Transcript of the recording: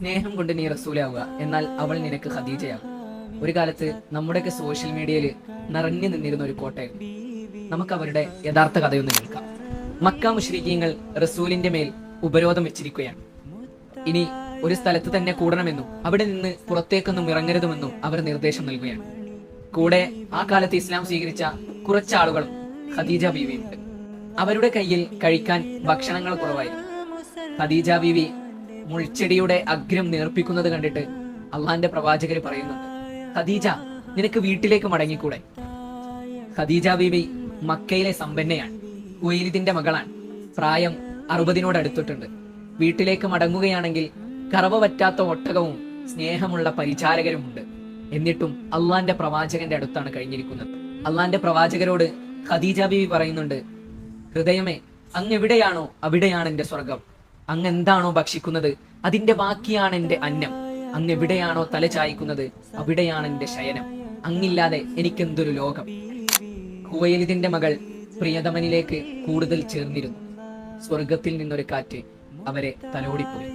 സ്നേഹം കൊണ്ട് നീ റസൂലാവുക, എന്നാൽ അവൾ നിനക്ക് ഖദീജയാകും. ഒരു കാലത്ത് നമ്മുടെയൊക്കെ സോഷ്യൽ മീഡിയയിൽ നിറഞ്ഞു നിന്നിരുന്ന ഒരു കോട്ടയം. നമുക്ക് അവരുടെ യഥാർത്ഥ കഥയൊന്ന് കേൾക്കാം. മക്ക മുശ്രിക്കീങ്ങൾ റസൂലിന്റെ മേൽ ഉപരോധം വെച്ചിരിക്കുകയാണ്. ഇനി ഒരു സ്ഥലത്ത് തന്നെ കൂടണമെന്നും അവിടെ നിന്ന് പുറത്തേക്കൊന്നും ഇറങ്ങരുതുമെന്നും അവർ നിർദ്ദേശം നൽകുകയാണ്. കൂടെ ആ കാലത്ത് ഇസ്ലാം സ്വീകരിച്ച കുറച്ചാളുകളും ഖദീജ ബീവിയുണ്ട്. അവരുടെ കയ്യിൽ കഴിക്കാൻ ഭക്ഷണങ്ങൾ കുറവായിരുന്നു. ഖദീജ ബീവി മുൾച്ചെടിയുടെ അഗ്രം നേർപ്പിക്കുന്നത് കണ്ടിട്ട് അള്ളാന്റെ പ്രവാചകര് പറയുന്നുണ്ട്, ഖദീജ, നിനക്ക് വീട്ടിലേക്ക് മടങ്ങിക്കൂടെ? ഖദീജ ബീവി മക്കയിലെ സമ്പന്നയാണ്, ഖുവൈലിദിന്റെ മകളാണ്, പ്രായം 60 അടുത്തിട്ടുണ്ട്. വീട്ടിലേക്ക് മടങ്ങുകയാണെങ്കിൽ കറവ പറ്റാത്ത ഒട്ടകവും സ്നേഹമുള്ള പരിചാരകരുമുണ്ട്. എന്നിട്ടും അള്ളാന്റെ പ്രവാചകന്റെ അടുത്താണ് കഴിഞ്ഞിരിക്കുന്നത്. അള്ളാന്റെ പ്രവാചകരോട് ഖദീജ ബീവി പറയുന്നുണ്ട്, ഹൃദയമേ, അങ്ങ് എവിടെയാണോ അവിടെയാണ് എന്റെ സ്വർഗം. അങ്ങ് എന്താണോ ഭക്ഷിക്കുന്നത് അതിന്റെ ബാക്കിയാണ് എന്റെ അന്നം. അങ്ങ് എവിടെയാണോ തല ചായ്ക്കുന്നത് അവിടെയാണ് എന്റെ ശയനം. അങ്ങില്ലാതെ എനിക്കെന്തൊരു ലോകം. ഖുവൈലിദിന്റെ മകൾ പ്രിയതമനിലേക്ക് കൂടുതൽ ചേർന്നിരുന്നു. സ്വർഗത്തിൽ നിന്നൊരു കാറ്റ് അവരെ തലോടിപ്പോയി.